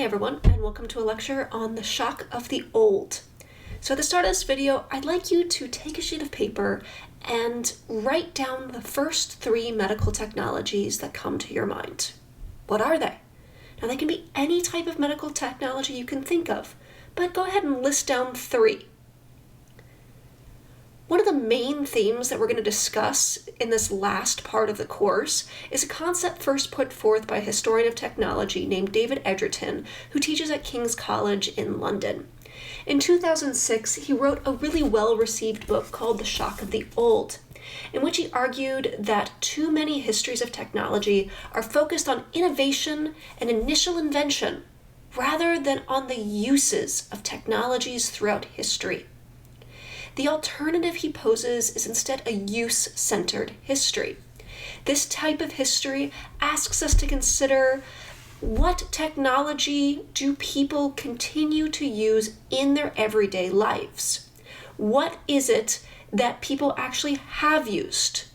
Hi everyone, and welcome to a lecture on the shock of the old. So at the start of this video, I'd like you to take a sheet of paper and write down the first 3 medical technologies that come to your mind. What are they? Now they can be any type of medical technology you can think of, but go ahead and list down 3. One of the main themes that we're going to discuss in this last part of the course is a concept first put forth by a historian of technology named David Edgerton, who teaches at King's College in London. In 2006, he wrote a really well-received book called The Shock of the Old, in which he argued that too many histories of technology are focused on innovation and initial invention, rather than on the uses of technologies throughout history. The alternative he poses is instead a use-centered history. This type of history asks us to consider what technology do people continue to use in their everyday lives? What is it that people actually have used?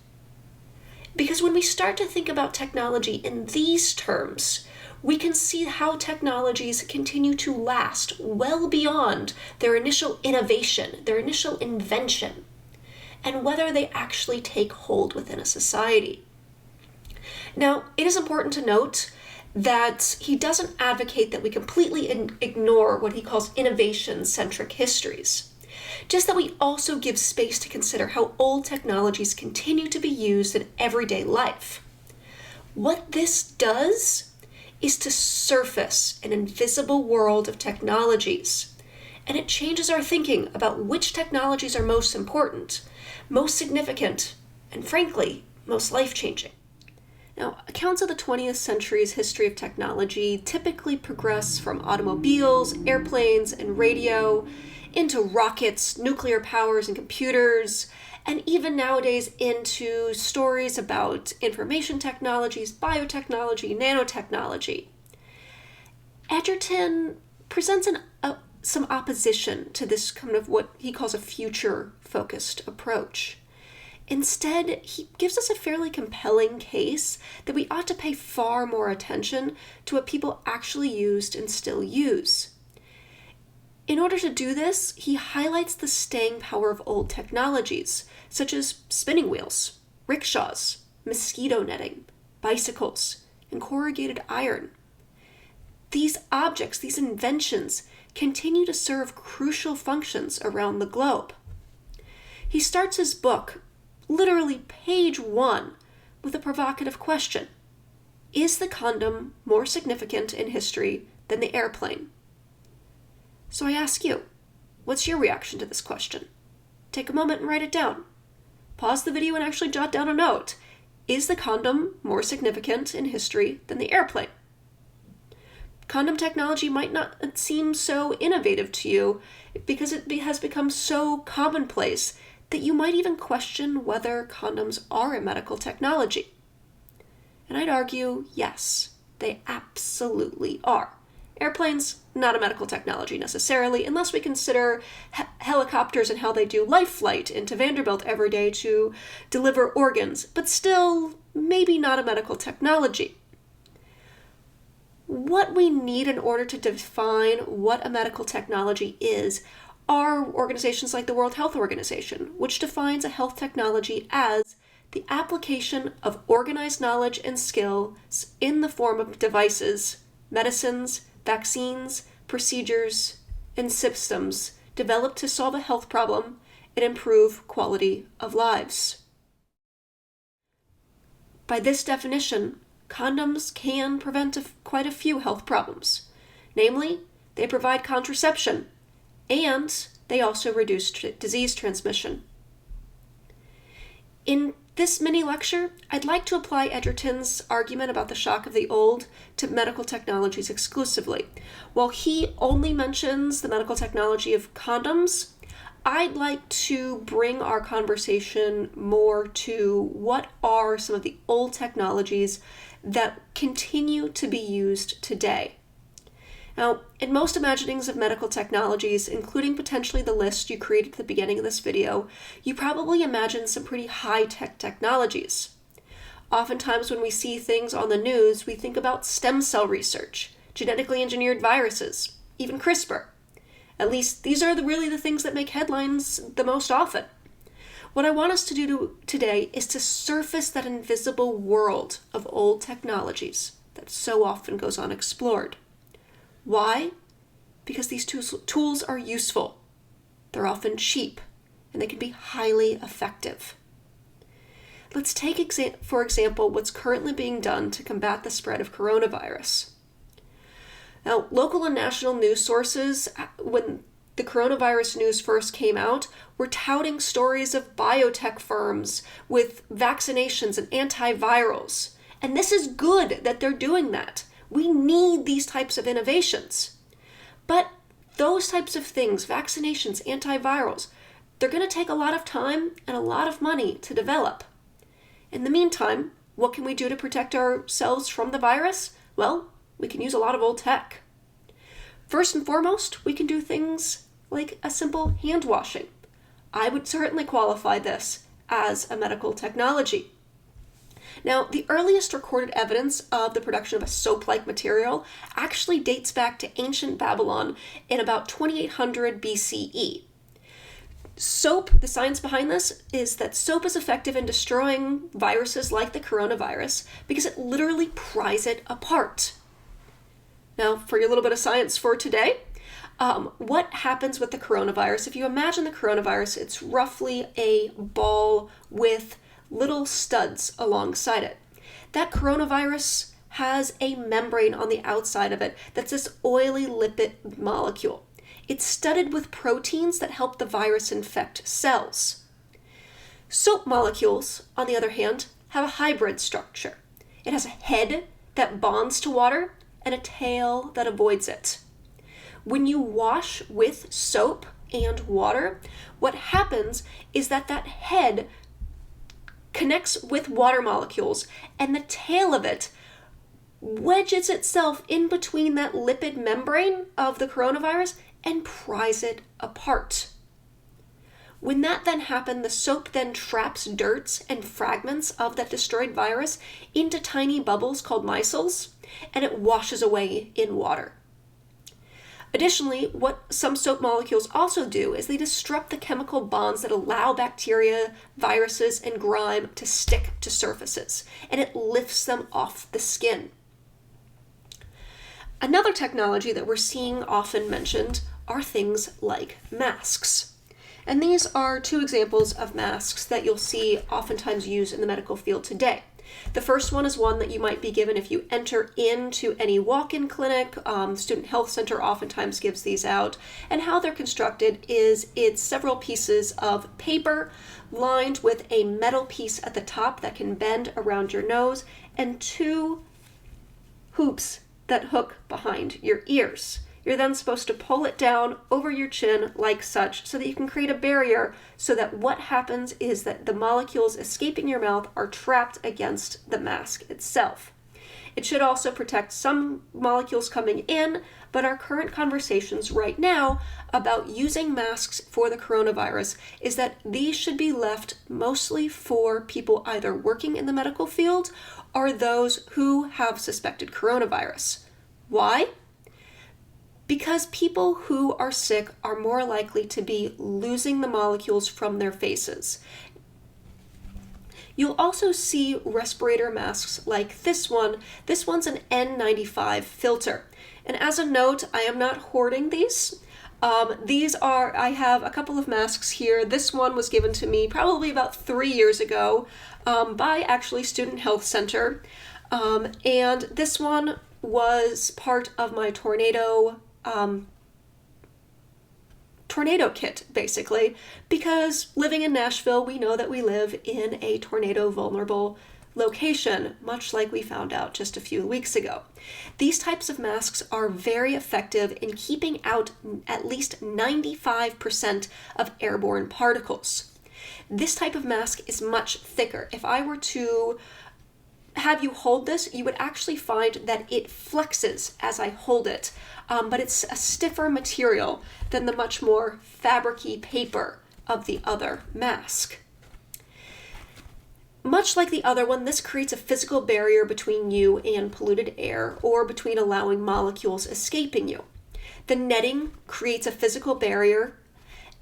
Because when we start to think about technology in these terms, we can see how technologies continue to last well beyond their initial innovation, their initial invention, and whether they actually take hold within a society. Now, it is important to note that he doesn't advocate that we completely ignore what he calls innovation-centric histories, just that we also give space to consider how old technologies continue to be used in everyday life. What this does is to surface an invisible world of technologies, and it changes our thinking about which technologies are most important, most significant, and frankly, most life-changing. Now, accounts of the 20th century's history of technology typically progress from automobiles, airplanes, and radio into rockets, nuclear powers, and computers, and even nowadays into stories about information technologies, biotechnology, nanotechnology. Edgerton presents some opposition to this kind of what he calls a future-focused approach. Instead, he gives us a fairly compelling case that we ought to pay far more attention to what people actually used and still use. In order to do this, he highlights the staying power of old technologies, such as spinning wheels, rickshaws, mosquito netting, bicycles, and corrugated iron. These objects, these inventions, continue to serve crucial functions around the globe. He starts his book, literally page 1, with a provocative question. Is the condom more significant in history than the airplane? So I ask you, what's your reaction to this question? Take a moment and write it down. Pause the video and actually jot down a note. Is the condom more significant in history than the airplane? Condom technology might not seem so innovative to you because it has become so commonplace that you might even question whether condoms are a medical technology. And I'd argue, yes, they absolutely are. Airplanes, not a medical technology necessarily, unless we consider helicopters and how they do life flight into Vanderbilt every day to deliver organs, but still, maybe not a medical technology. What we need in order to define what a medical technology is are organizations like the World Health Organization, which defines a health technology as the application of organized knowledge and skills in the form of devices, medicines, vaccines, procedures, and systems developed to solve a health problem and improve quality of lives. By this definition, condoms can prevent quite a few health problems. Namely, they provide contraception, and they also reduce disease transmission. In this mini lecture, I'd like to apply Edgerton's argument about the shock of the old to medical technologies exclusively. While he only mentions the medical technology of condoms, I'd like to bring our conversation more to what are some of the old technologies that continue to be used today. Now, in most imaginings of medical technologies, including potentially the list you created at the beginning of this video, you probably imagine some pretty high-tech technologies. Oftentimes when we see things on the news, we think about stem cell research, genetically engineered viruses, even CRISPR. At least these are really the things that make headlines the most often. What I want us to do today is to surface that invisible world of old technologies that so often goes unexplored. Why? Because these tools are useful. They're often cheap, and they can be highly effective. Let's take, for example, what's currently being done to combat the spread of coronavirus. Now, local and national news sources, when the coronavirus news first came out, were touting stories of biotech firms with vaccinations and antivirals. And this is good that they're doing that. We need these types of innovations. But those types of things, vaccinations, antivirals, they're going to take a lot of time and a lot of money to develop. In the meantime, what can we do to protect ourselves from the virus? Well, we can use a lot of old tech. First and foremost, we can do things like a simple hand washing. I would certainly qualify this as a medical technology. Now, the earliest recorded evidence of the production of a soap-like material actually dates back to ancient Babylon in about 2800 BCE. Soap, the science behind this is that soap is effective in destroying viruses like the coronavirus because it literally pries it apart. Now, for your little bit of science for today, what happens with the coronavirus? If you imagine the coronavirus, it's roughly a ball with little studs alongside it. That coronavirus has a membrane on the outside of it that's this oily lipid molecule. It's studded with proteins that help the virus infect cells. Soap molecules, on the other hand, have a hybrid structure. It has a head that bonds to water and a tail that avoids it. When you wash with soap and water, what happens is that head connects with water molecules and the tail of it wedges itself in between that lipid membrane of the coronavirus and pries it apart. When that then happens, the soap then traps dirt and fragments of that destroyed virus into tiny bubbles called micelles, and it washes away in water. Additionally, what some soap molecules also do is they disrupt the chemical bonds that allow bacteria, viruses, and grime to stick to surfaces, and it lifts them off the skin. Another technology that we're seeing often mentioned are things like masks. And these are two examples of masks that you'll see oftentimes used in the medical field today. The first one is one that you might be given if you enter into any walk-in clinic. Student Health Center oftentimes gives these out. And how they're constructed is it's several pieces of paper lined with a metal piece at the top that can bend around your nose and two hoops that hook behind your ears. You're then supposed to pull it down over your chin like such so that you can create a barrier so that what happens is that the molecules escaping your mouth are trapped against the mask itself. It should also protect some molecules coming in, but our current conversations right now about using masks for the coronavirus is that these should be left mostly for people either working in the medical field or those who have suspected coronavirus. Why? Because people who are sick are more likely to be losing the molecules from their faces. You'll also see respirator masks like this one. This one's an N95 filter. And as a note, I am not hoarding these. I have a couple of masks here. This one was given to me probably about 3 years ago by actually Student Health Center. And this one was part of my tornado kit, basically, because living in Nashville, we know that we live in a tornado vulnerable location, much like we found out just a few weeks ago. These types of masks are very effective in keeping out at least 95% of airborne particles. This type of mask is much thicker. If I were to have you hold this, you would actually find that it flexes as I hold it, but it's a stiffer material than the much more fabric-y paper of the other mask. Much like the other one, this creates a physical barrier between you and polluted air, or between allowing molecules escaping you. The netting creates a physical barrier,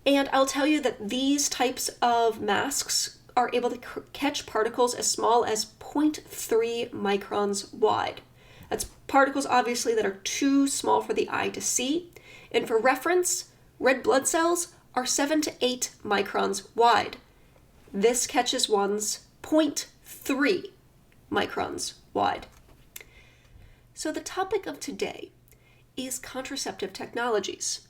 and I'll tell you that these types of masks are able to catch particles as small as 0.3 microns wide. That's particles, obviously, that are too small for the eye to see. And for reference, red blood cells are 7 to 8 microns wide. This catches ones 0.3 microns wide. So the topic of today is contraceptive technologies.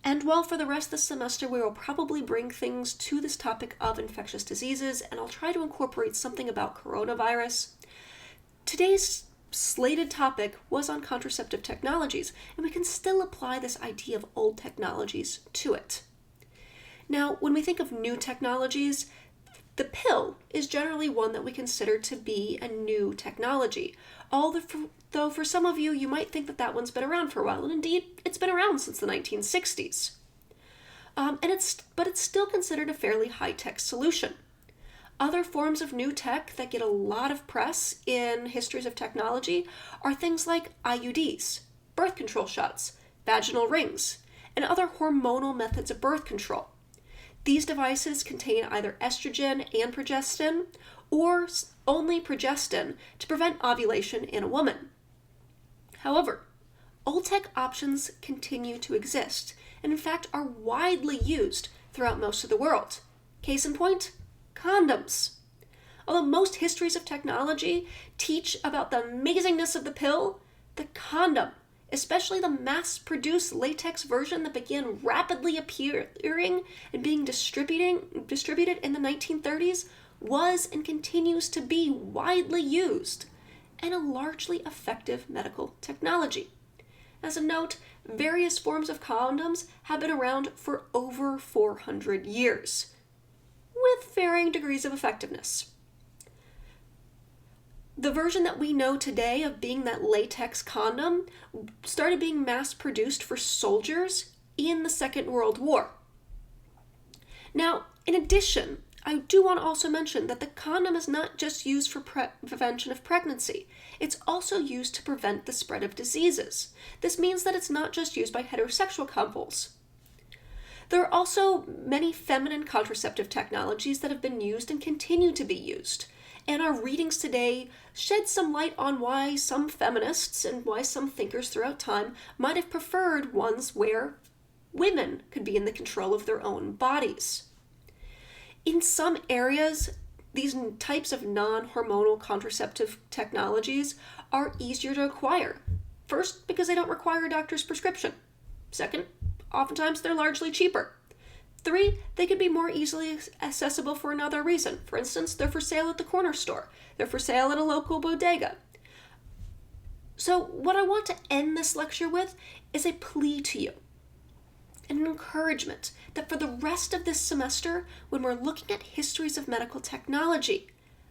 And while for the rest of the semester we will probably bring things to this topic of infectious diseases, and I'll try to incorporate something about coronavirus, today's slated topic was on contraceptive technologies, and we can still apply this idea of old technologies to it. Now, when we think of new technologies, the pill is generally one that we consider to be a new technology. Though for some of you, you might think that that one's been around for a while, and indeed, it's been around since the 1960s. But it's still considered a fairly high-tech solution. Other forms of new tech that get a lot of press in histories of technology are things like IUDs, birth control shots, vaginal rings, and other hormonal methods of birth control. These devices contain either estrogen and progestin, or only progestin to prevent ovulation in a woman. However, old tech options continue to exist, and in fact are widely used throughout most of the world. Case in point, condoms. Although most histories of technology teach about the amazingness of the pill, the condom, especially the mass-produced latex version that began rapidly appearing and being distributed in the 1930s, was and continues to be widely used and a largely effective medical technology. As a note, various forms of condoms have been around for over 400 years, with varying degrees of effectiveness. The version that we know today of being that latex condom started being mass-produced for soldiers in the Second World War. Now, in addition, I do want to also mention that the condom is not just used for prevention of pregnancy. It's also used to prevent the spread of diseases. This means that it's not just used by heterosexual couples. There are also many feminine contraceptive technologies that have been used and continue to be used. And our readings today shed some light on why some feminists and why some thinkers throughout time might have preferred ones where women could be in the control of their own bodies. In some areas, these types of non-hormonal contraceptive technologies are easier to acquire. First, because they don't require a doctor's prescription. Second, oftentimes they're largely cheaper. 3, they could be more easily accessible for another reason. For instance, they're for sale at the corner store. They're for sale at a local bodega. So what I want to end this lecture with is a plea to you, an encouragement that for the rest of this semester, when we're looking at histories of medical technology,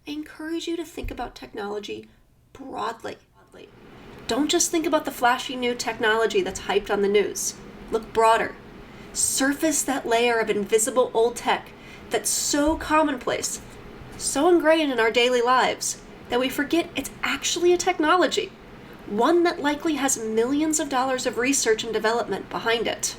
I encourage you to think about technology broadly. Don't just think about the flashy new technology that's hyped on the news. Look broader. Surface that layer of invisible old tech that's so commonplace, so ingrained in our daily lives, that we forget it's actually a technology, one that likely has millions of dollars of research and development behind it.